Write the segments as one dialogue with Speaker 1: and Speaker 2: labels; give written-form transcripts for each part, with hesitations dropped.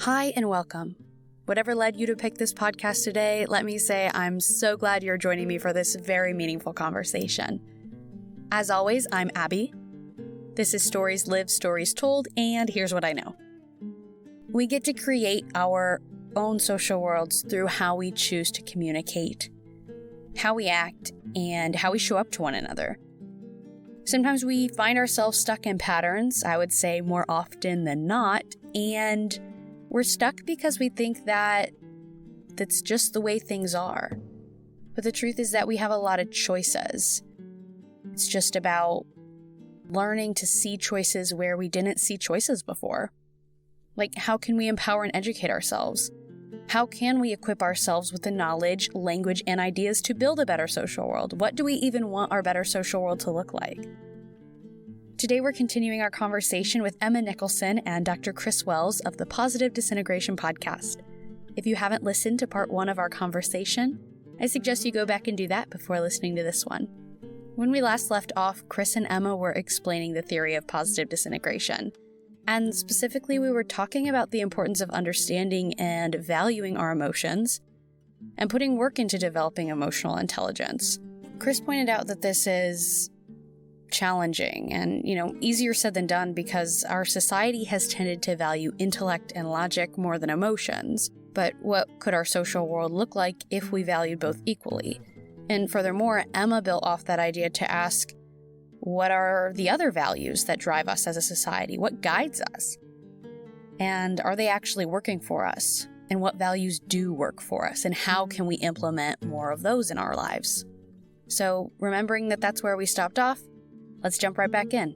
Speaker 1: Hi and welcome. Whatever led you to pick this podcast today, let me say I'm so glad you're joining me for this very meaningful conversation. As always, I'm Abbie. This is Stories Lived, Stories Told, and here's what I know. We get to create our own social worlds through how we choose to communicate, how we act, and how we show up to one another. Sometimes we find ourselves stuck in patterns, I would say more often than not, and we're stuck because we think that that's just the way things are. But the truth is that we have a lot of choices. It's just about learning to see choices where we didn't see choices before. Like, how can we empower and educate ourselves? How can we equip ourselves with the knowledge, language, and ideas to build a better social world? What do we even want our better social world to look like? Today, we're continuing our conversation with Emma Nicholson and Dr. Chris Wells of the Positive Disintegration Podcast. If you haven't listened to part 1 of our conversation, I suggest you go back and do that before listening to this one. When we last left off, Chris and Emma were explaining the theory of positive disintegration. And specifically, we were talking about the importance of understanding and valuing our emotions and putting work into developing emotional intelligence. Chris pointed out that this is challenging and, easier said than done because our society has tended to value intellect and logic more than emotions. But what could our social world look like if we valued both equally? And furthermore, Emma built off that idea to ask, what are the other values that drive us as a society? What guides us? And are they actually working for us? And what values do work for us? And how can we implement more of those in our lives? So remembering that that's where we stopped off, let's jump right back in.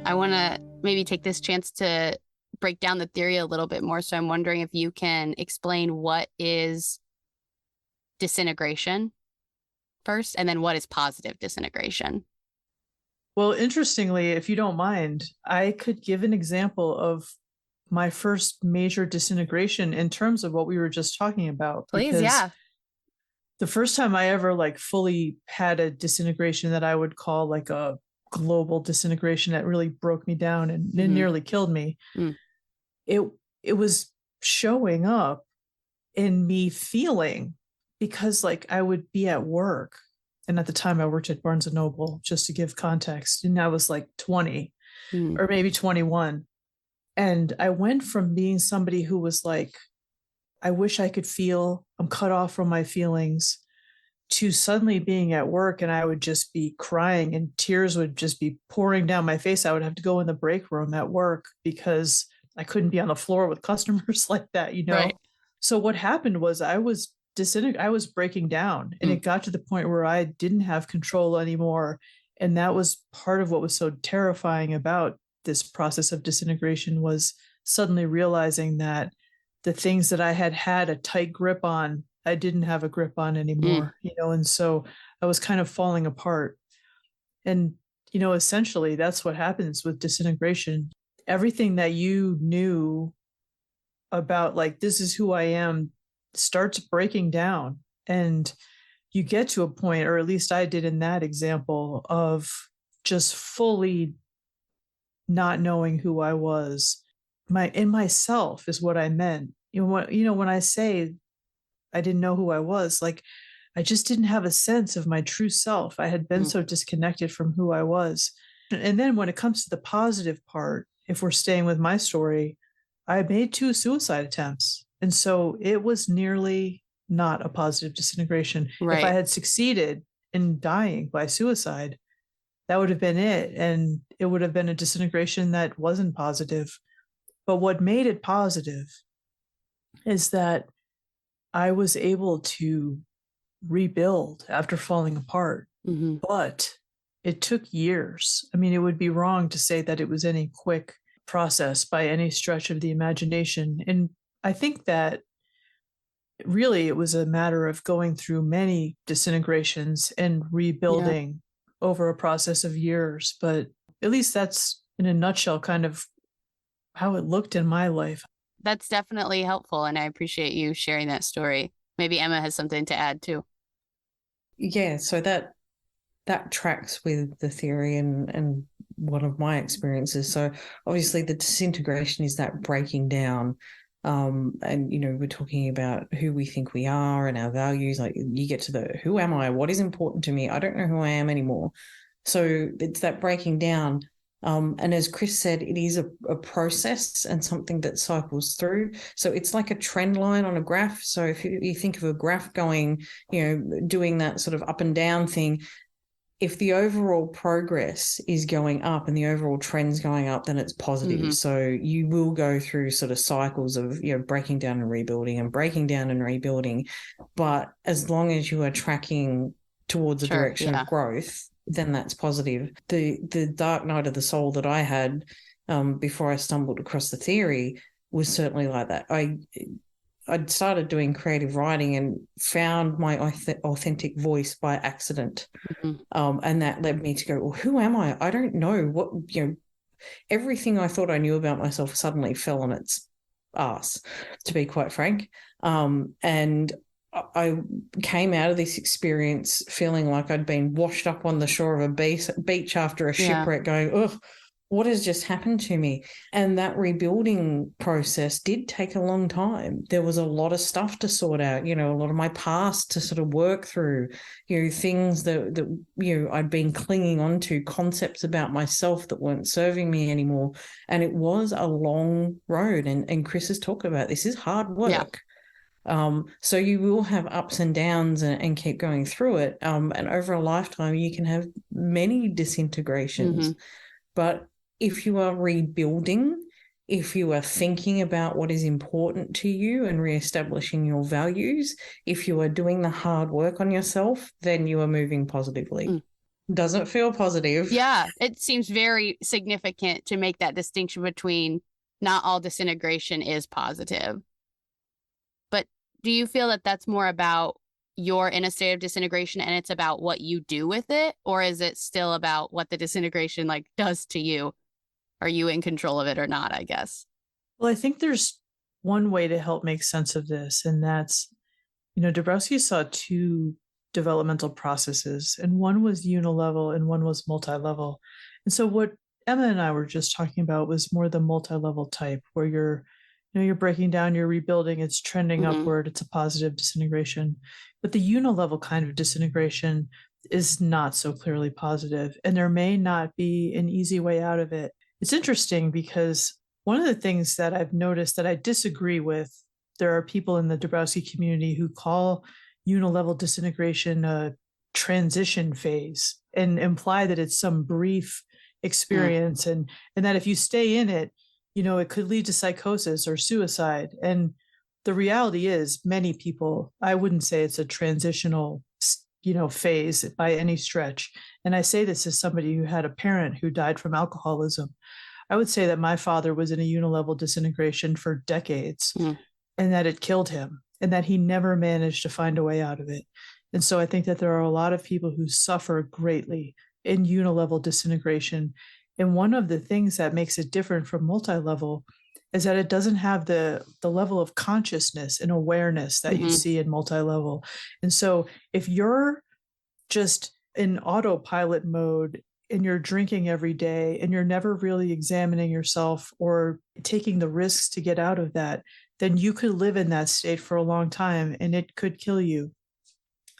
Speaker 1: I want to maybe take this chance to break down the theory a little bit more. So I'm wondering if you can explain what is disintegration first, and then what is positive disintegration.
Speaker 2: Well, interestingly, if you don't mind, I could give an example of my first major disintegration in terms of what we were just talking about.
Speaker 1: Please, yeah.
Speaker 2: The first time I ever fully had a disintegration that I would call like a global disintegration that really broke me down and nearly killed me. It was showing up in me feeling, because I would be at work, and at the time I worked at Barnes & Noble, just to give context, and I was 20 or maybe 21. And I went from being somebody who was I wish I could feel, I'm cut off from my feelings, to suddenly being at work and I would just be crying and tears would just be pouring down my face. I would have to go in the break room at work because I couldn't be on the floor with customers like that, Right. So what happened was I was breaking down, and it got to the point where I didn't have control anymore. And that was part of what was so terrifying about this process of disintegration, was suddenly realizing that the things that I had a tight grip on, I didn't have a grip on anymore, and so I was kind of falling apart. And, essentially that's what happens with disintegration. Everything that you knew about, this is who I am, starts breaking down. And you get to a point, or at least I did in that example, of just fully not knowing who I was. Myself is what I meant. When I say I didn't know who I was, I just didn't have a sense of my true self. I had been so disconnected from who I was. And then when it comes to the positive part, if we're staying with my story, I made 2 suicide attempts. And so it was nearly not a positive disintegration.
Speaker 1: Right.
Speaker 2: If I had succeeded in dying by suicide, that would have been it. And it would have been a disintegration that wasn't positive. But what made it positive is that I was able to rebuild after falling apart. But it took years. I mean, it would be wrong to say that it was any quick process by any stretch of the imagination. And I think that really it was a matter of going through many disintegrations and rebuilding over a process of years. But at least that's, in a nutshell, kind of how it looked in my life.
Speaker 1: That's definitely helpful, and I appreciate you sharing that story. Maybe Emma has something to add too.
Speaker 3: Yeah, so that that tracks with the theory and one of my experiences. So obviously the disintegration is that breaking down. And, we're talking about who we think we are and our values. Like you get to the, who am I? What is important to me? I don't know who I am anymore. So it's that breaking down. And as Chris said, it is a process and something that cycles through. So it's like a trend line on a graph. So if you think of a graph going, doing that sort of up and down thing, if the overall progress is going up and the overall trend's going up, then it's positive. Mm-hmm. So you will go through sort of cycles of, breaking down and rebuilding and breaking down and rebuilding. But as long as you are tracking towards a direction of growth, then that's positive. The dark night of the soul that I had before I stumbled across the theory was certainly like that. I'd started doing creative writing and found my authentic voice by accident. Mm-hmm. And that led me to go, well, who am I? I don't know what, everything I thought I knew about myself suddenly fell on its ass, to be quite frank. And I came out of this experience feeling like I'd been washed up on the shore of a beach after a shipwreck going, oh, what has just happened to me? And that rebuilding process did take a long time. There was a lot of stuff to sort out, a lot of my past to sort of work through, things that I'd been clinging on to, concepts about myself that weren't serving me anymore. And it was a long road. And Chris has talked about this is hard work. Yeah. So you will have ups and downs and keep going through it. And over a lifetime, you can have many disintegrations. Mm-hmm. But if you are rebuilding, if you are thinking about what is important to you and reestablishing your values, if you are doing the hard work on yourself, then you are moving positively. Mm. Doesn't feel positive.
Speaker 1: Yeah, it seems very significant to make that distinction between not all disintegration is positive. But do you feel that that's more about you're in a state of disintegration and it's about what you do with it? Or is it still about what the disintegration does to you? Are you in control of it or not, I guess?
Speaker 2: Well, I think there's one way to help make sense of this. And that's, Dabrowski saw two developmental processes, and one was unilevel and one was multilevel. And so what Emma and I were just talking about was more the multilevel type, where you're breaking down, you're rebuilding, it's trending mm-hmm. upward, it's a positive disintegration. But the unilevel kind of disintegration is not so clearly positive, and there may not be an easy way out of it. It's interesting because one of the things that I've noticed that I disagree with, there are people in the Dabrowski community who call unilevel disintegration a transition phase and imply that it's some brief experience and that if you stay in it, it could lead to psychosis or suicide. And the reality is many people, I wouldn't say it's a transitional, phase by any stretch. And I say this as somebody who had a parent who died from alcoholism. I would say that my father was in a unilevel disintegration for decades and that it killed him and that he never managed to find a way out of it. And so I think that there are a lot of people who suffer greatly in unilevel disintegration. And one of the things that makes it different from multilevel is that it doesn't have the level of consciousness and awareness that mm-hmm. you see in multilevel. And so if you're just in autopilot mode and you're drinking every day and you're never really examining yourself or taking the risks to get out of that, then you could live in that state for a long time and it could kill you.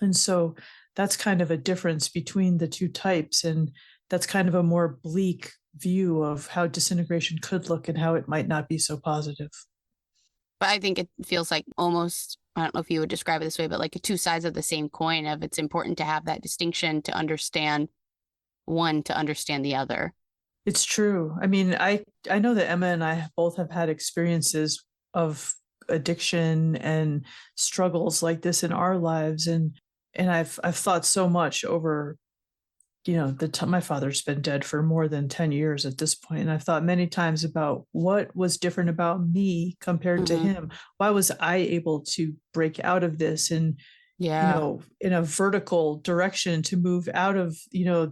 Speaker 2: And so that's kind of a difference between the two types. And that's kind of a more bleak view of how disintegration could look and how it might not be so positive.
Speaker 1: But I think it feels like almost, I don't know if you would describe it this way, but like two sides of the same coin of it's important to have that distinction to understand one, to understand the other.
Speaker 2: It's true. I mean, I know that Emma and I both have had experiences of addiction and struggles like this in our lives. And I've thought so much over, my father's been dead for more than 10 years at this point. And I've thought many times about what was different about me compared mm-hmm. to him. Why was I able to break out of this and, in a vertical direction to move out of,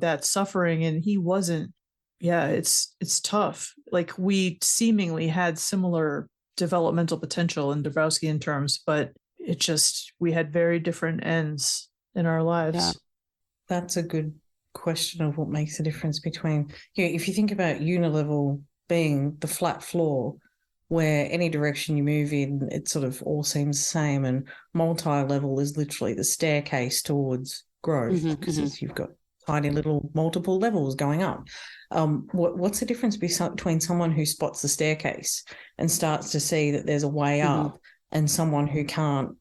Speaker 2: that suffering, and he wasn't. Yeah, it's tough. Like we seemingly had similar developmental potential in Dabrowskian terms, but we had very different ends in our lives.
Speaker 3: Yeah. That's a good question of what makes the difference between, if you think about unilevel being the flat floor where any direction you move in, it sort of all seems the same, and multi-level is literally the staircase towards growth because you've got tiny little multiple levels going up. What's the difference between someone who spots the staircase and starts to see that there's a way up and someone who can't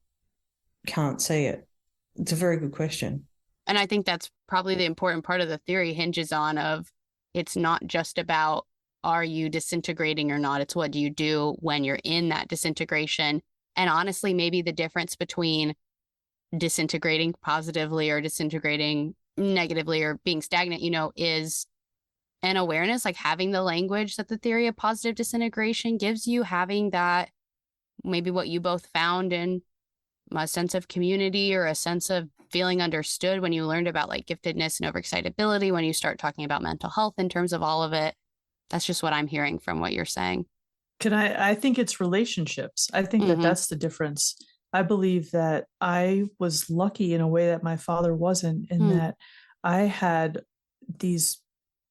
Speaker 3: see it? It's a very good question.
Speaker 4: And I think that's probably the important part of the theory hinges on of it's not just about are you disintegrating or not? It's what do you do when you're in that disintegration? And honestly, maybe the difference between disintegrating positively or disintegrating negatively or being stagnant, is an awareness, like having the language that the theory of positive disintegration gives you, having that, maybe what you both found in a sense of community or a sense of feeling understood when you learned about like giftedness and overexcitability, when you start talking about mental health in terms of all of it. That's just what I'm hearing from what you're saying.
Speaker 2: I think it's relationships. I think that that's the difference. I believe that I was lucky in a way that my father wasn't, in that I had these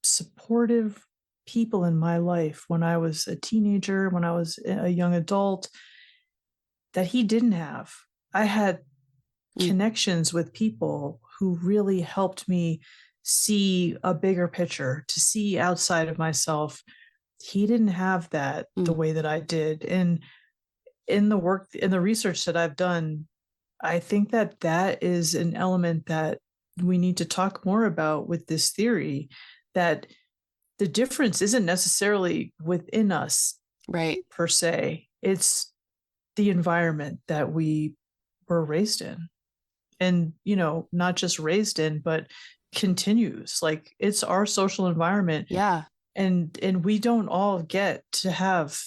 Speaker 2: supportive people in my life when I was a teenager, when I was a young adult, that he didn't have. I had connections with people who really helped me see a bigger picture, to see outside of myself. He didn't have that the way that I did. And in the work, in the research that I've done, I think that that is an element that we need to talk more about with this theory, that the difference isn't necessarily within us,
Speaker 4: right,
Speaker 2: per se. It's the environment that we were raised in. And, not just raised in, but continues. Like, it's our social environment.
Speaker 4: Yeah.
Speaker 2: And we don't all get to have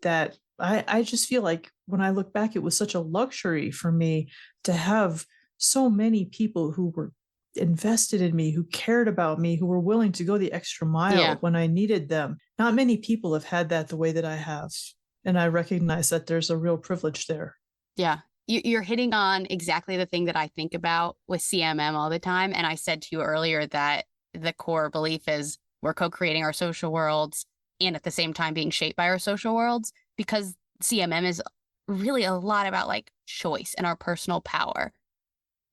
Speaker 2: that. I just feel like when I look back, it was such a luxury for me to have so many people who were invested in me, who cared about me, who were willing to go the extra mile when I needed them. Not many people have had that the way that I have. And I recognize that there's a real privilege there.
Speaker 4: Yeah. You're hitting on exactly the thing that I think about with CMM all the time. And I said to you earlier that the core belief is we're co-creating our social worlds and at the same time being shaped by our social worlds, because CMM is really a lot about like choice and our personal power.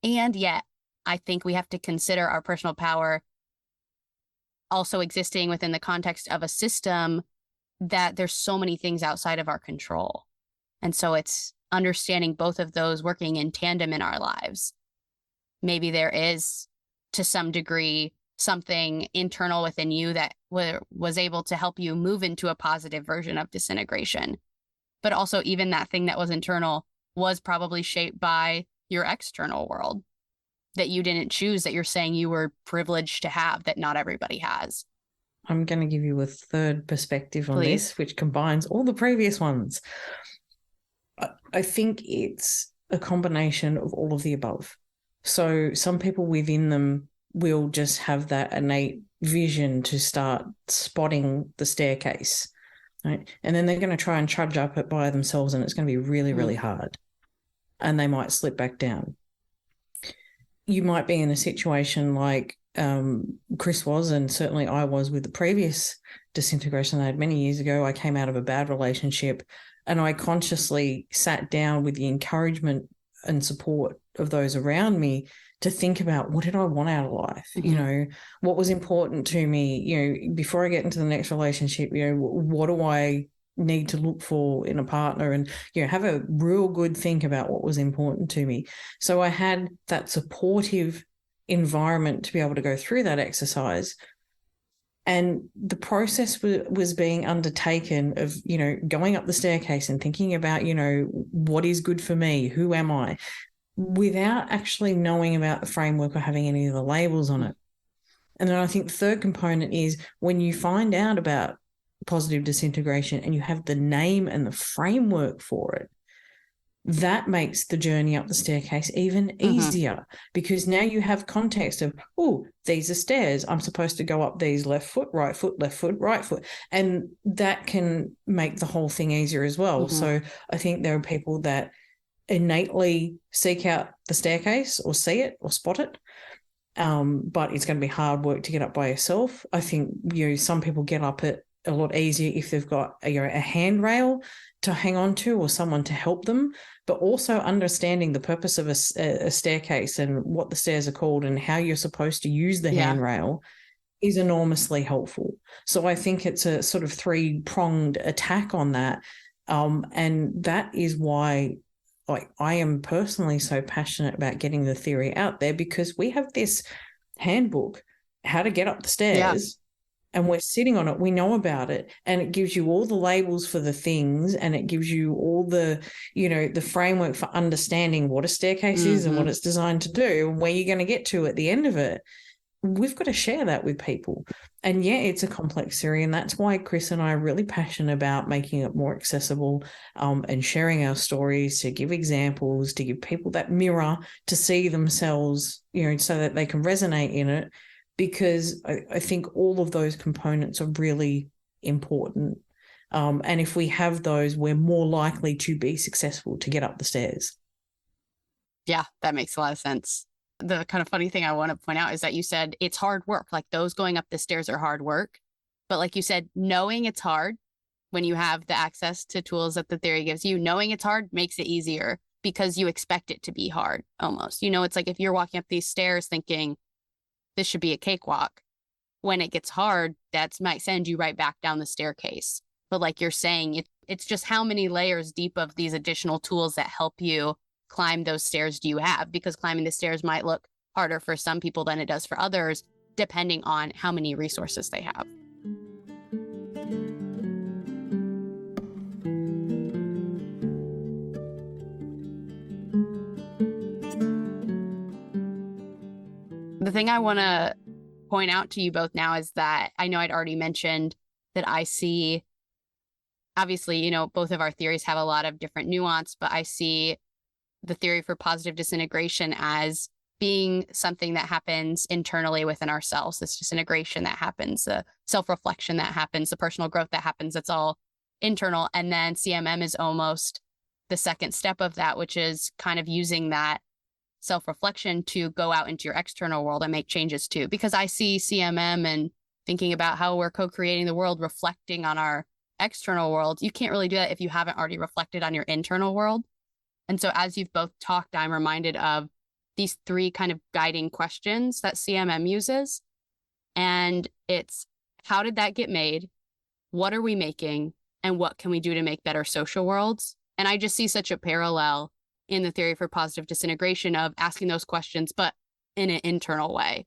Speaker 4: And yet I think we have to consider our personal power also existing within the context of a system that there's so many things outside of our control. And so it's understanding both of those working in tandem in our lives. Maybe there is, to some degree, something internal within you that was able to help you move into a positive version of disintegration. But also even that thing that was internal was probably shaped by your external world that you didn't choose, that you're saying you were privileged to have, that not everybody has.
Speaker 3: I'm going to give you a third perspective on this, which combines all the previous ones. I think it's a combination of all of the above. So some people within them will just have that innate vision to start spotting the staircase, right? And then they're going to try and trudge up it by themselves, and it's going to be really, really hard. And they might slip back down. You might be in a situation like Chris was, and certainly I was with the previous disintegration I had many years ago. I came out of a bad relationship, and I consciously sat down with the encouragement and support of those around me to think about, what did I want out of life? What was important to me, before I get into the next relationship, what do I need to look for in a partner, and, have a real good think about what was important to me. So I had that supportive environment to be able to go through that exercise. And the process was being undertaken of, going up the staircase and thinking about, what is good for me? Who am I? Without actually knowing about the framework or having any of the labels on it. And then I think the third component is when you find out about positive disintegration and you have the name and the framework for it, that makes the journey up the staircase even easier, because now you have context of, oh, these are stairs. I'm supposed to go up these, left foot, right foot, left foot, right foot. And that can make the whole thing easier as well. So I think there are people that innately seek out the staircase or see it or spot it. but it's going to be hard work to get up by yourself. I think, some people get up it a lot easier if they've got a handrail to hang on to or someone to help them, but also understanding the purpose of a staircase and what the stairs are called and how you're supposed to use the handrail is enormously helpful. So I think it's a sort of three-pronged attack on that. And that is why I am personally so passionate about getting the theory out there, because we have this handbook, how to get up the stairs, and we're sitting on it. We know about it, and it gives you all the labels for the things, and it gives you all the, the framework for understanding what a staircase is and what it's designed to do and where you're going to get to at the end of it. We've got to share that with people. And it's a complex theory. And that's why Chris and I are really passionate about making it more accessible, and sharing our stories, to give examples, to give people that mirror to see themselves, so that they can resonate in it. Because I think all of those components are really important. And if we have those, we're more likely to be successful to get up the stairs.
Speaker 4: Yeah, that makes a lot of sense. The kind of funny thing I want to point out is that you said it's hard work. Like, those going up the stairs are hard work. But like you said, knowing it's hard when you have the access to tools that the theory gives you, knowing it's hard makes it easier because you expect it to be hard almost. It's like if you're walking up these stairs thinking this should be a cakewalk, when it gets hard, that might send you right back down the staircase. But like you're saying, it's just how many layers deep of these additional tools that help you climb those stairs do you have? Because climbing the stairs might look harder for some people than it does for others, depending on how many resources they have. The thing I want to point out to you both now is that I know I'd already mentioned that I see, obviously, both of our theories have a lot of different nuance, but I see the theory for positive disintegration as being something that happens internally within ourselves, this disintegration that happens, the self-reflection that happens, the personal growth that happens, it's all internal. And then CMM is almost the second step of that, which is kind of using that self-reflection to go out into your external world and make changes too. Because I see CMM and thinking about how we're co-creating the world, reflecting on our external world. You can't really do that if you haven't already reflected on your internal world. And so as you've both talked, I'm reminded of these three kind of guiding questions that CMM uses. And it's, how did that get made? What are we making? And what can we do to make better social worlds? And I just see such a parallel in the theory for positive disintegration of asking those questions, but in an internal way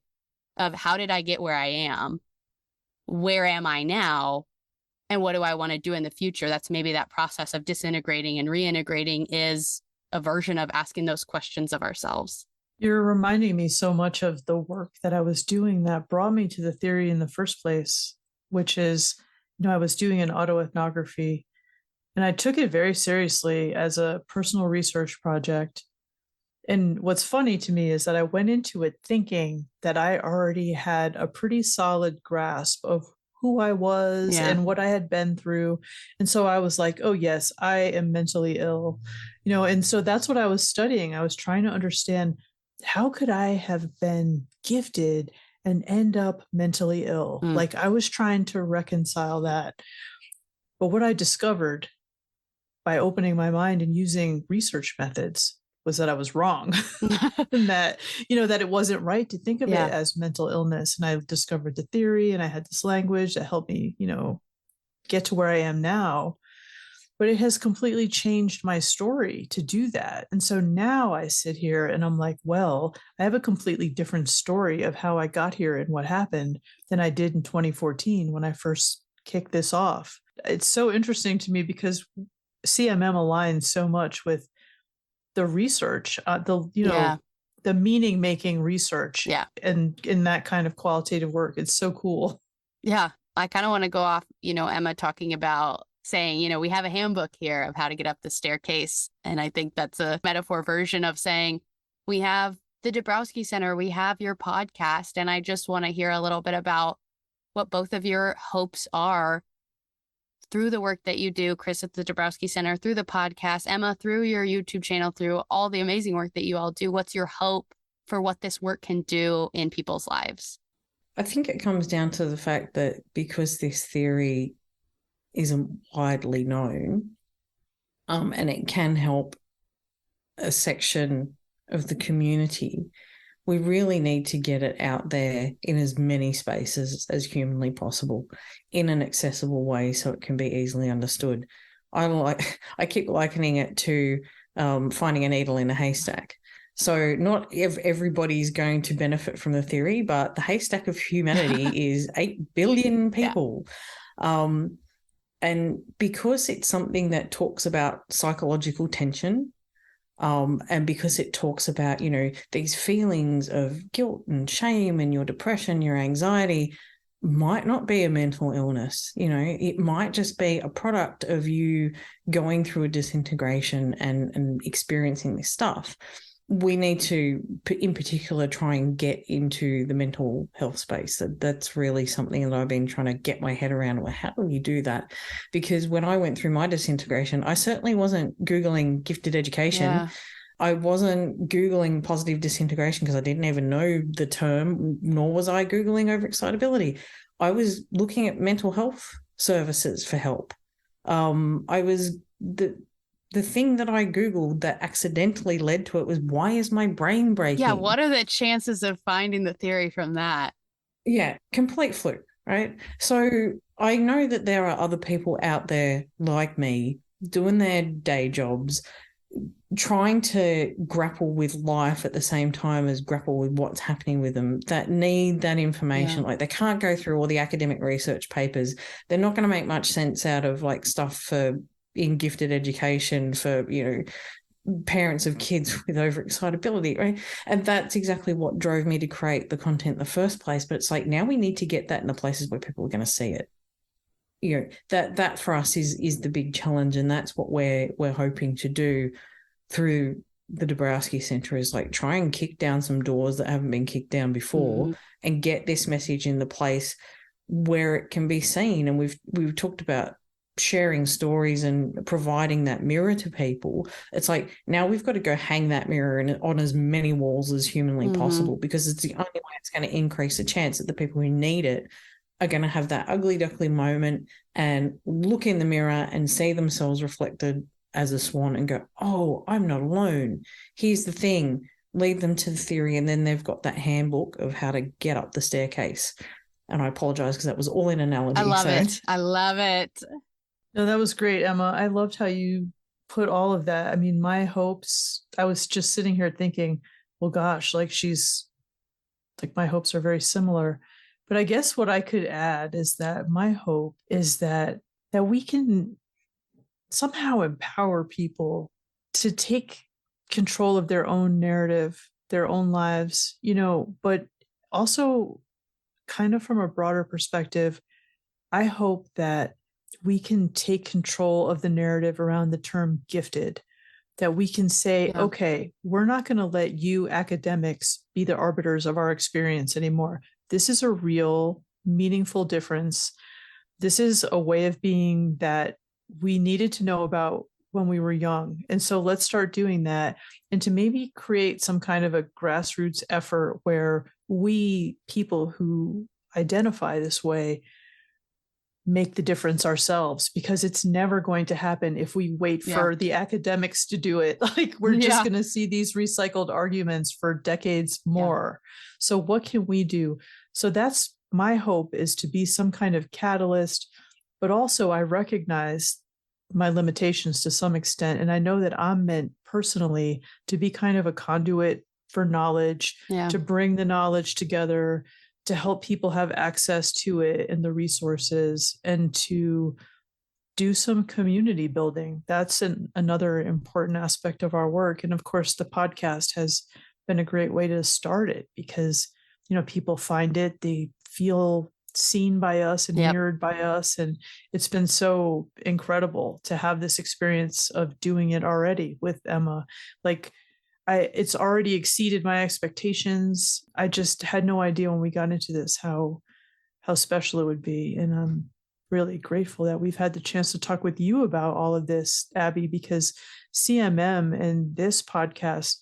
Speaker 4: of, how did I get where I am? Where am I now? And what do I want to do in the future? That's maybe that process of disintegrating and reintegrating is a version of asking those questions of ourselves.
Speaker 2: You're reminding me so much of the work that I was doing that brought me to the theory in the first place, which is, I was doing an autoethnography, and I took it very seriously as a personal research project. And what's funny to me is that I went into it thinking that I already had a pretty solid grasp of who I was and what I had been through. And so I was like, oh yes, I am mentally ill, and so that's what I was studying. I was trying to understand, how could I have been gifted and end up mentally ill? Like, I was trying to reconcile that. But what I discovered by opening my mind and using research methods was that I was wrong. And that, that it wasn't right to think of it as mental illness. And I discovered the theory, and I had this language that helped me, get to where I am now. But it has completely changed my story to do that. And so now I sit here and I'm like, well, I have a completely different story of how I got here and what happened than I did in 2014 when I first kicked this off. It's so interesting to me because CMM aligns so much with the research, the meaning making research, and in that kind of qualitative work. It's so cool.
Speaker 4: Yeah, I kind of want to go off, Emma talking about saying, we have a handbook here of how to get up the staircase. And I think that's a metaphor version of saying, we have the Dabrowski Center, we have your podcast. And I just want to hear a little bit about what both of your hopes are through the work that you do, Chris, at the Dabrowski Center, through the podcast, Emma, through your YouTube channel, through all the amazing work that you all do. What's your hope for what this work can do in people's lives?
Speaker 3: I think it comes down to the fact that because this theory isn't widely known, and it can help a section of the community, we really need to get it out there in as many spaces as humanly possible in an accessible way so it can be easily understood. I keep likening it to finding a needle in a haystack. So not everybody's going to benefit from the theory, but the haystack of humanity is 8 billion people. Yeah. And because it's something that talks about psychological tension, and because it talks about, these feelings of guilt and shame and your depression, your anxiety might not be a mental illness. It might just be a product of you going through a disintegration and experiencing this stuff. We need to, in particular, try and get into the mental health space. That's really something that I've been trying to get my head around. Well, how do you do that? Because when I went through my disintegration, I certainly wasn't Googling gifted education. Yeah. I wasn't Googling positive disintegration because I didn't even know the term, nor was I Googling overexcitability. I was looking at mental health services for help. The thing that I Googled that accidentally led to it was, why is my brain breaking?
Speaker 4: Yeah, what are the chances of finding the theory from that?
Speaker 3: Yeah, complete fluke, right? So I know that there are other people out there like me doing their day jobs, trying to grapple with life at the same time as grapple with what's happening with them, that need that information. Yeah. Like, they can't go through all the academic research papers. They're not going to make much sense out of like stuff in gifted education for, parents of kids with overexcitability, right? And that's exactly what drove me to create the content in the first place. But it's like, now we need to get that in the places where people are going to see it. That for us is the big challenge, and that's what we're hoping to do through the Dabrowski Center, is like try and kick down some doors that haven't been kicked down before, and get this message in the place where it can be seen. And we've talked about sharing stories and providing that mirror to people. It's like, now we've got to go hang that mirror on as many walls as humanly possible, because it's the only way it's going to increase the chance that the people who need it are going to have that ugly duckling moment and look in the mirror and see themselves reflected as a swan and go, oh, I'm not alone. Here's the thing. Lead them to the theory, and then they've got that handbook of how to get up the staircase. And I apologize because that was all in analogy.
Speaker 4: I love it.
Speaker 2: No, that was great, Emma. I loved how you put all of that. I mean, my hopes, I was just sitting here thinking, well, gosh, my hopes are very similar. But I guess what I could add is that my hope is that we can somehow empower people to take control of their own narrative, their own lives, but also kind of from a broader perspective, I hope that we can take control of the narrative around the term gifted, that we can say, okay, we're not going to let you academics be the arbiters of our experience anymore. This is a real, meaningful difference. This is a way of being that we needed to know about when we were young. And so let's start doing that, and to maybe create some kind of a grassroots effort where we, people who identify this way, make the difference ourselves, because it's never going to happen if we wait for the academics to do it. Like, we're just going to see these recycled arguments for decades more. So what can we do? So that's my hope, is to be some kind of catalyst, but also I recognize my limitations to some extent. And I know that I'm meant personally to be kind of a conduit for knowledge, to bring the knowledge together, to help people have access to it and the resources, and to do some community building. That's another important aspect of our work. And of course, the podcast has been a great way to start it, because, people find it, they feel seen by us and mirrored by us. And it's been so incredible to have this experience of doing it already with Emma. It's already exceeded my expectations. I just had no idea when we got into this how special it would be. And I'm really grateful that we've had the chance to talk with you about all of this, Abbie, because CMM and this podcast,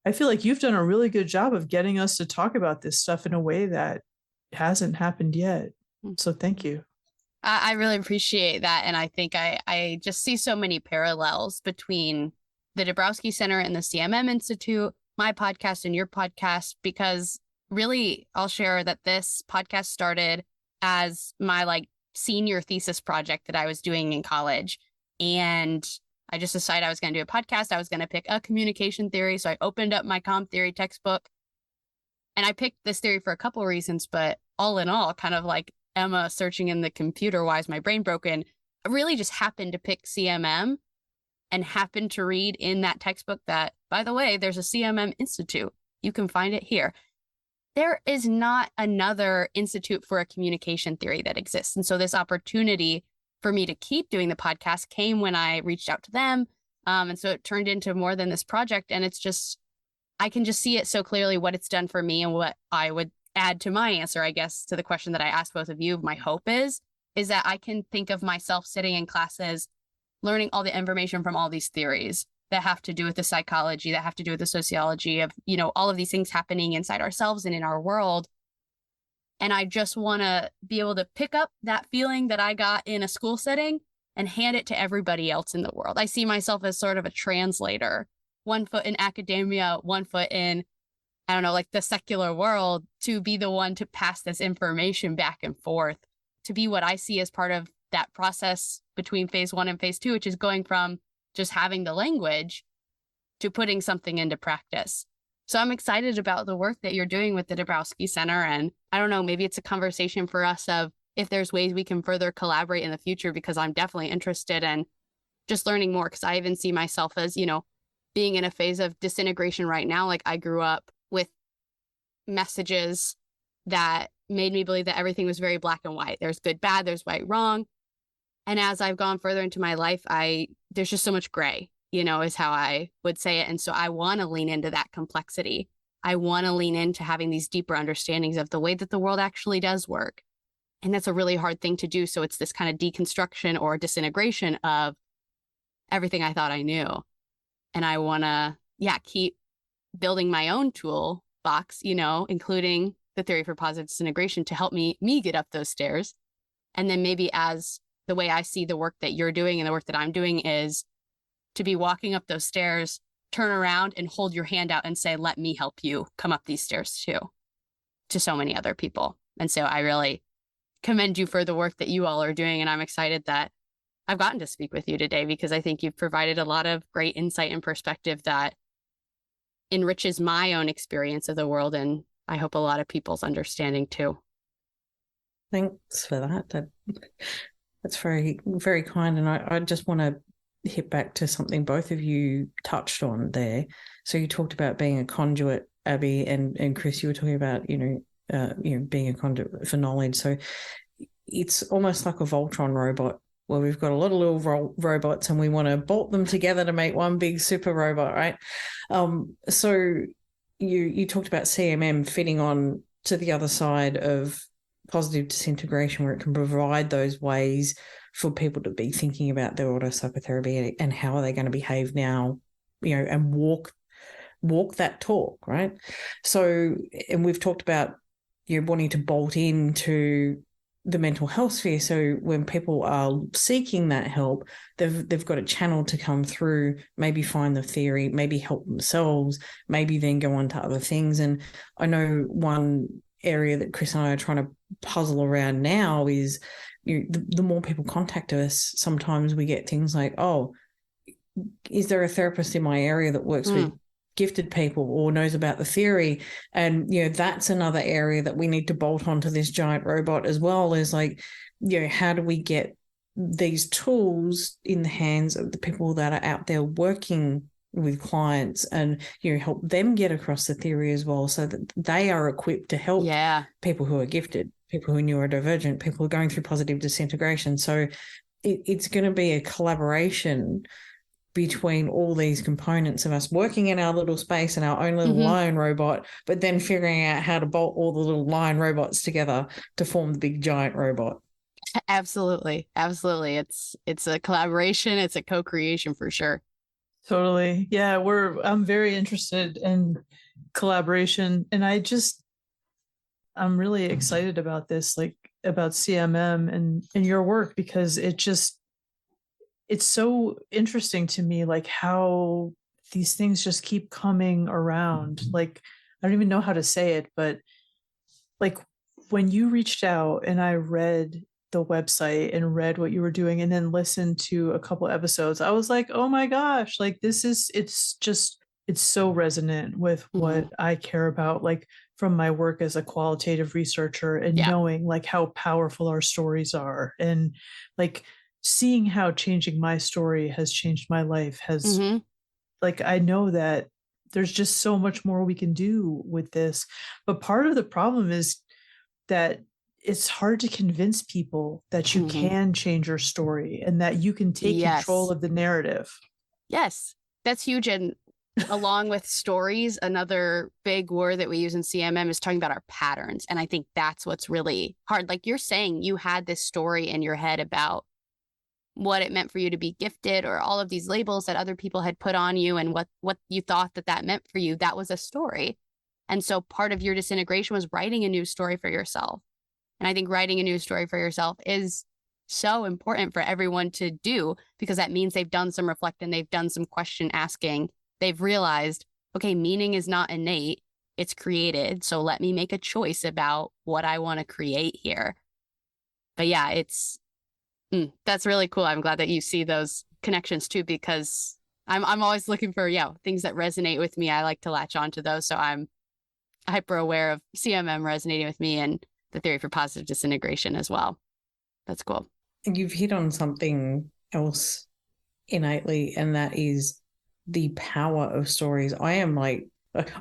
Speaker 2: I feel like you've done a really good job of getting us to talk about this stuff in a way that hasn't happened yet. So thank you.
Speaker 4: I really appreciate that. And I think I just see so many parallels between the Dabrowski Center and the CMM Institute, my podcast and your podcast, because really I'll share that this podcast started as my like senior thesis project that I was doing in college. And I just decided I was going to do a podcast. I was going to pick a communication theory. So I opened up my comm theory textbook and I picked this theory for a couple of reasons, but all in all, kind of like Emma searching in the computer, why is my brain broken? I really just happened to pick CMM and happened to read in that textbook that, by the way, there's a CMM Institute. You can find it here. There is not another institute for a communication theory that exists. And so this opportunity for me to keep doing the podcast came when I reached out to them. And so it turned into more than this project. And it's just, I can just see it so clearly what it's done for me and what I would add to my answer, I guess, to the question that I asked both of you. My hope is that I can think of myself sitting in classes, learning all the information from all these theories that have to do with the psychology, that have to do with the sociology of, you know, all of these things happening inside ourselves and in our world. And I just want to be able to pick up that feeling that I got in a school setting and hand it to everybody else in the world. I see myself as sort of a translator, one foot in academia, one foot in, I don't know, like the secular world, to be the one to pass this information back and forth, to be what I see as part of that process between phase 1 and phase 2, which is going from just having the language to putting something into practice. So I'm excited about the work that you're doing with the Dabrowski Center. And I don't know, maybe it's a conversation for us of if there's ways we can further collaborate in the future, because I'm definitely interested in just learning more, because I even see myself as, you know, being in a phase of disintegration right now. Like I grew up with messages that made me believe that everything was very black and white. There's good, bad, there's right, wrong. And as I've gone further into my life, there's just so much gray, you know, is how I would say it. And so I want to lean into that complexity. I want to lean into having these deeper understandings of the way that the world actually does work. And that's a really hard thing to do. So it's this kind of deconstruction or disintegration of everything I thought I knew. And I want to, keep building my own toolbox, you know, including the theory for positive disintegration to help me get up those stairs. And then maybe as the way I see the work that you're doing and the work that I'm doing is to be walking up those stairs, turn around and hold your hand out and say, let me help you come up these stairs too, to so many other people. And so I really commend you for the work that you all are doing. And I'm excited that I've gotten to speak with you today, because I think you've provided a lot of great insight and perspective that enriches my own experience of the world. And I hope a lot of people's understanding too.
Speaker 3: Thanks for that. That's very, very kind. And I just want to hit back to something both of you touched on there. So you talked about being a conduit, Abbie, and Chris, you were talking about, being a conduit for knowledge. So it's almost like a Voltron robot, where we've got a lot of little robots and we want to bolt them together to make one big super robot, right? So you talked about CMM fitting on to the other side of positive disintegration, where it can provide those ways for people to be thinking about their autopsychotherapy and how are they going to behave now, you know, and walk that talk, right? So, and we've talked about you wanting to bolt into the mental health sphere. So when people are seeking that help, they've got a channel to come through, maybe find the theory, maybe help themselves, maybe then go on to other things. And I know one area that Chris and I are trying to puzzle around now is, the more people contact us, sometimes we get things like, oh, is there a therapist in my area that works with gifted people or knows about the theory? And, that's another area that we need to bolt onto this giant robot as well, is like, how do we get these tools in the hands of the people that are out there working with clients and, help them get across the theory as well, so that they are equipped to help people who are gifted, people who are neurodivergent, people who are going through positive disintegration. So it's going to be a collaboration between all these components of us working in our little space and our own little lion robot, but then figuring out how to bolt all the little lion robots together to form the big giant robot.
Speaker 4: Absolutely. Absolutely. It's a collaboration. It's a co-creation for sure.
Speaker 2: Totally. Yeah, I'm very interested in collaboration, and I'm really excited about this, like about CMM and your work, because it's so interesting to me, like how these things just keep coming around. Like, I don't even know how to say it, but like when you reached out and I read the website and read what you were doing and then listened to a couple episodes, I was like, oh my gosh, like it's so resonant with what I care about, like from my work as a qualitative researcher, and knowing like how powerful our stories are, and like seeing how changing my story has changed my life has like, I know that there's just so much more we can do with this. But part of the problem is that it's hard to convince people that you can change your story and that you can take control of the narrative.
Speaker 4: Yes, that's huge. And along with stories, another big word that we use in CMM is talking about our patterns. And I think that's what's really hard. Like you're saying, you had this story in your head about what it meant for you to be gifted, or all of these labels that other people had put on you, and what you thought that meant for you. That was a story. And so part of your disintegration was writing a new story for yourself. And I think writing a new story for yourself is so important for everyone to do, because that means they've done some reflecting, they've done some question asking, they've realized, okay, meaning is not innate, it's created. So let me make a choice about what I want to create here. But yeah, that's really cool. I'm glad that you see those connections too, because I'm always looking for, things that resonate with me. I like to latch onto those. So I'm hyper aware of CMM resonating with me and the theory for positive disintegration as well. That's cool.
Speaker 3: You've hit on something else innately, and that is the power of stories. I am like,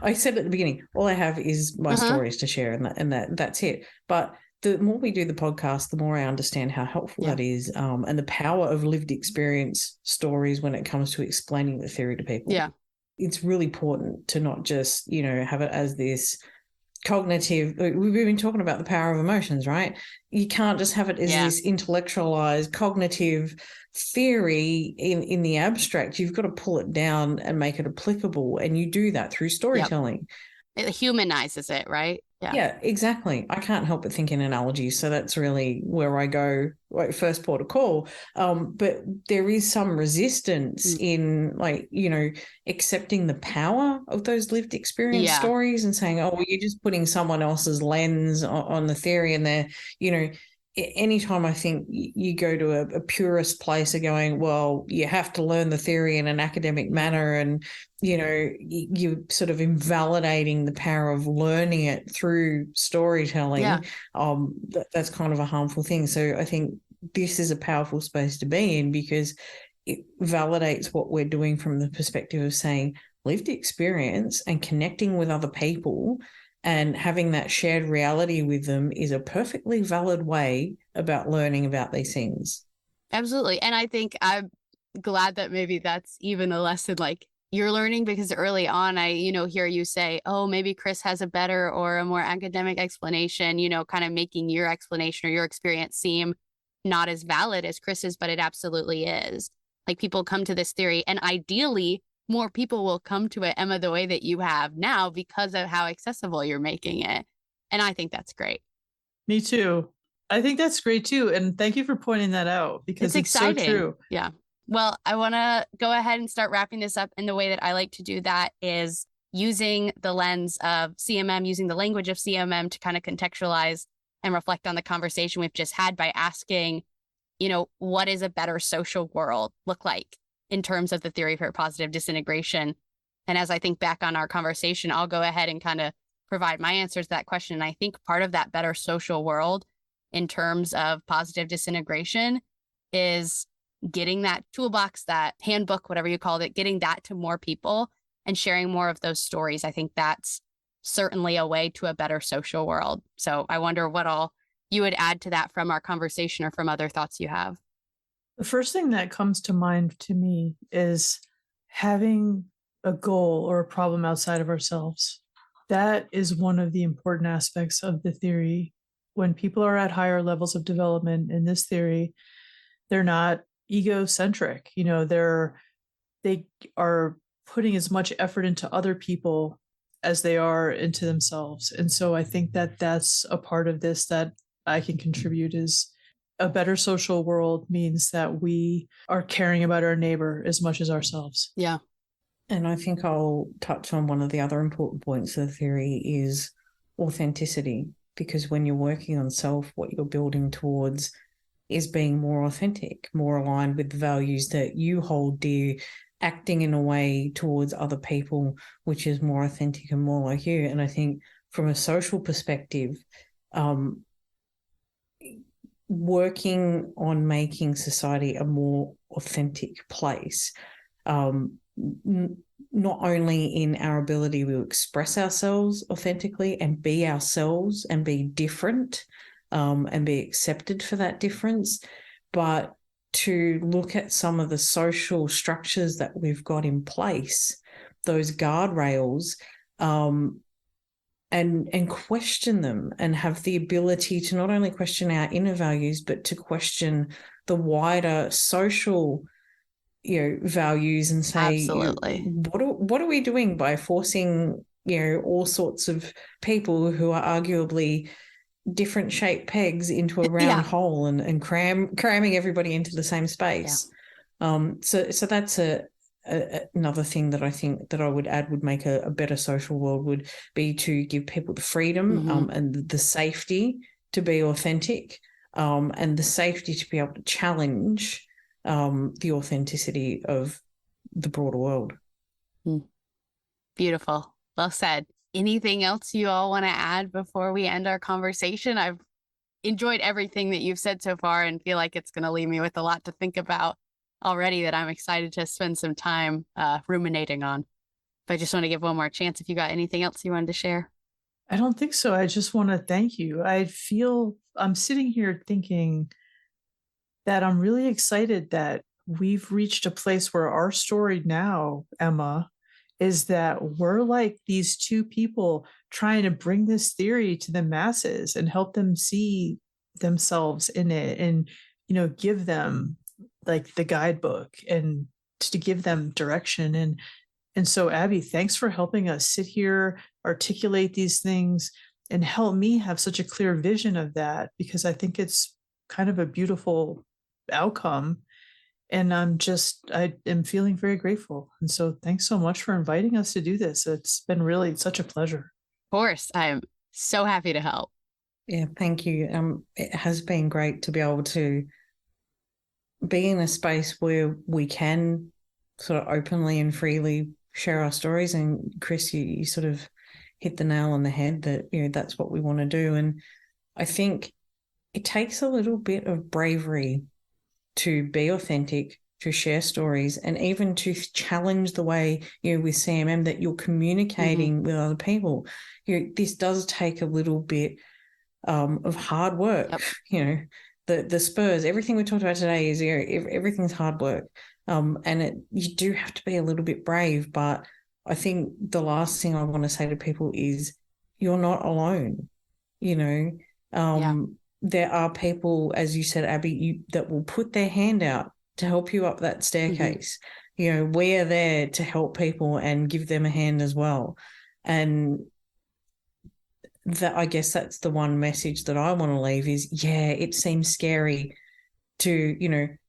Speaker 3: I said at the beginning, all I have is my stories to share, and that's it. But the more we do the podcast, the more I understand how helpful that is, and the power of lived experience stories when it comes to explaining the theory to people.
Speaker 4: Yeah.
Speaker 3: It's really important to not just, have it as this cognitive. We've been talking about the power of emotions, right? You can't just have it as this intellectualized cognitive theory in the abstract. You've got to pull it down and make it applicable, and you do that through storytelling.
Speaker 4: It humanizes it, right?
Speaker 3: Yeah, exactly. I can't help but think in analogies. So that's really where I go, like first port of call. But there is some resistance in accepting the power of those lived experience stories and saying, oh, well, you're just putting someone else's lens on the theory. And they're, anytime I think you go to a purist place of going, well, you have to learn the theory in an academic manner, and you're sort of invalidating the power of learning it through storytelling. That's kind of a harmful thing. So I think this is a powerful space to be in, because it validates what we're doing from the perspective of saying lived experience and connecting with other people and having that shared reality with them is a perfectly valid way about learning about these things.
Speaker 4: Absolutely. And I think I'm glad that maybe that's even a lesson like you're learning, because early on I, hear you say, oh, maybe Chris has a better or a more academic explanation, kind of making your explanation or your experience seem not as valid as Chris's, but it absolutely is. Like people come to this theory, and ideally more people will come to it, Emma, the way that you have now, because of how accessible you're making it. And I think that's great.
Speaker 2: Me too. I think that's great too. And thank you for pointing that out, because it's exciting. So true.
Speaker 4: Yeah. Well, I want to go ahead and start wrapping this up. And the way that I like to do that is using the lens of CMM, using the language of CMM to kind of contextualize and reflect on the conversation we've just had by asking, what does a better social world look like in terms of the theory for positive disintegration? And as I think back on our conversation, I'll go ahead and kind of provide my answers to that question. And I think part of that better social world in terms of positive disintegration is getting that toolbox, that handbook, whatever you called it, getting that to more people and sharing more of those stories. I think that's certainly a way to a better social world. So I wonder what all you would add to that from our conversation or from other thoughts you have.
Speaker 2: The first thing that comes to mind to me is having a goal or a problem outside of ourselves. That is one of the important aspects of the theory. When people are at higher levels of development in this theory, they're not egocentric. They're they are putting as much effort into other people as they are into themselves. And so I think that that's a part of this that I can contribute. Is a better social world means that we are caring about our neighbor as much as ourselves.
Speaker 4: Yeah.
Speaker 3: And I think I'll touch on one of the other important points of the theory is authenticity, because when you're working on self, what you're building towards is being more authentic, more aligned with the values that you hold dear, acting in a way towards other people which is more authentic and more like you. And I think from a social perspective, working on making society a more authentic place, not only in our ability to express ourselves authentically and be ourselves and be different, and be accepted for that difference, but to look at some of the social structures that we've got in place, those guardrails, and question them, and have the ability to not only question our inner values, but to question the wider social, values, and say,
Speaker 4: Absolutely.
Speaker 3: What are we doing by forcing, all sorts of people who are arguably different shaped pegs into a round hole and cramming everybody into the same space. So that's another thing that I think that I would add would make a better social world, would be to give people the freedom, and the safety to be authentic, and the safety to be able to challenge the authenticity of the broader world.
Speaker 4: Beautiful. Well said. Anything else you all want to add before we end our conversation? I've enjoyed everything that you've said so far and feel like it's going to leave me with a lot to think about already that I'm excited to spend some time ruminating on. But I just want to give one more chance if you got anything else you wanted to share.
Speaker 2: I don't think so. I just want to thank you. I'm sitting here thinking that I'm really excited that we've reached a place where our story now, Emma, is that we're like these two people trying to bring this theory to the masses and help them see themselves in it, and, give them like the guidebook and to give them direction. And so, Abbie, thanks for helping us sit here, articulate these things, and help me have such a clear vision of that, because I think it's kind of a beautiful outcome. And I am feeling very grateful. And so thanks so much for inviting us to do this. It's been really such a pleasure.
Speaker 4: Of course. I'm so happy to help.
Speaker 3: Yeah, thank you. It has been great to be able to be in a space where we can sort of openly and freely share our stories. And Chris, you sort of hit the nail on the head that, that's what we want to do. And I think it takes a little bit of bravery to be authentic, to share stories, and even to challenge the way, with CMM, that you're communicating with other people. This does take a little bit of hard work. Yep. The spurs, everything we talked about today is, everything's hard work. And you do have to be a little bit brave. But I think the last thing I want to say to people is, you're not alone. There are people, as you said, Abbie, that will put their hand out to help you up that staircase. We are there to help people and give them a hand as well. And that, I guess that's the one message that I want to leave is, it seems scary to,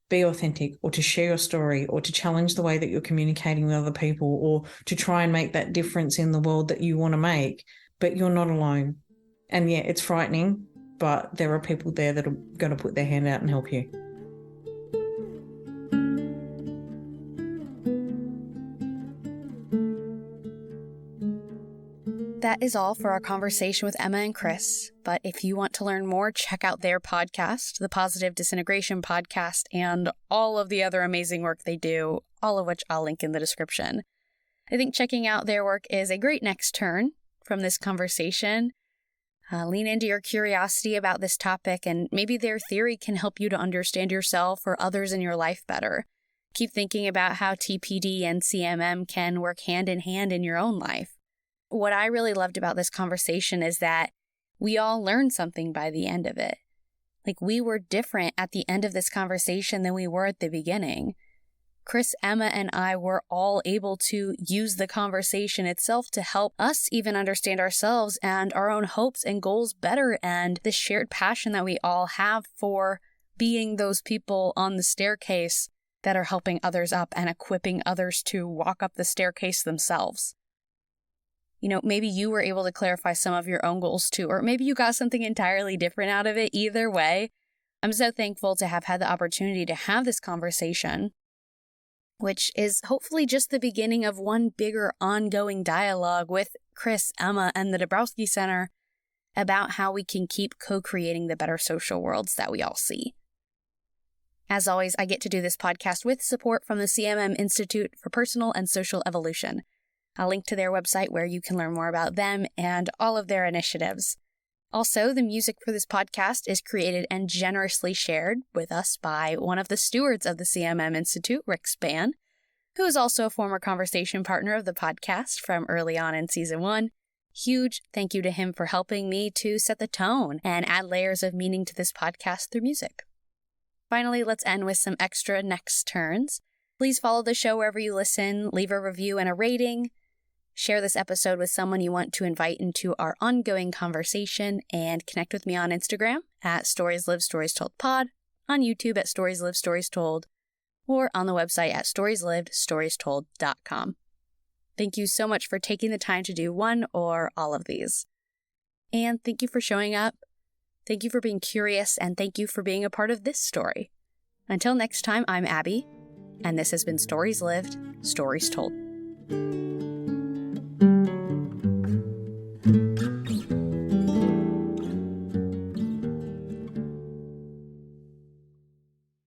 Speaker 3: be authentic, or to share your story, or to challenge the way that you're communicating with other people, or to try and make that difference in the world that you want to make. But you're not alone. And it's frightening, but there are people there that are going to put their hand out and help you.
Speaker 1: That is all for our conversation with Emma and Chris. But if you want to learn more, check out their podcast, the Positive Disintegration Podcast, and all of the other amazing work they do, all of which I'll link in the description. I think checking out their work is a great next turn from this conversation. Lean into your curiosity about this topic, and maybe their theory can help you to understand yourself or others in your life better. Keep thinking about how TPD and CMM can work hand in hand in your own life. What I really loved about this conversation is that we all learned something by the end of it. Like, we were different at the end of this conversation than we were at the beginning. Chris, Emma, and I were all able to use the conversation itself to help us even understand ourselves and our own hopes and goals better, and the shared passion that we all have for being those people on the staircase that are helping others up and equipping others to walk up the staircase themselves. You know, maybe you were able to clarify some of your own goals too, or maybe you got something entirely different out of it. Either way, I'm so thankful to have had the opportunity to have this conversation, which is hopefully just the beginning of one bigger ongoing dialogue with Chris, Emma, and the Dabrowski Center about how we can keep co-creating the better social worlds that we all see. As always, I get to do this podcast with support from the CMM Institute for Personal and Social Evolution. I'll link to their website where you can learn more about them and all of their initiatives. Also, the music for this podcast is created and generously shared with us by one of the stewards of the CMM Institute, Rick Spann, who is also a former conversation partner of the podcast from early on in season 1. Huge thank you to him for helping me to set the tone and add layers of meaning to this podcast through music. Finally, let's end with some extra next turns. Please follow the show wherever you listen, leave a review and a rating, share this episode with someone you want to invite into our ongoing conversation, and connect with me on Instagram at Stories Live Stories Told Pod, on YouTube at Stories Live Stories Told, or on the website at storieslived.storiestold.com. Thank you so much for taking the time to do one or all of these. And thank you for showing up. Thank you for being curious, and thank you for being a part of this story. Until next time, I'm Abbie, and this has been Stories Lived, Stories Told.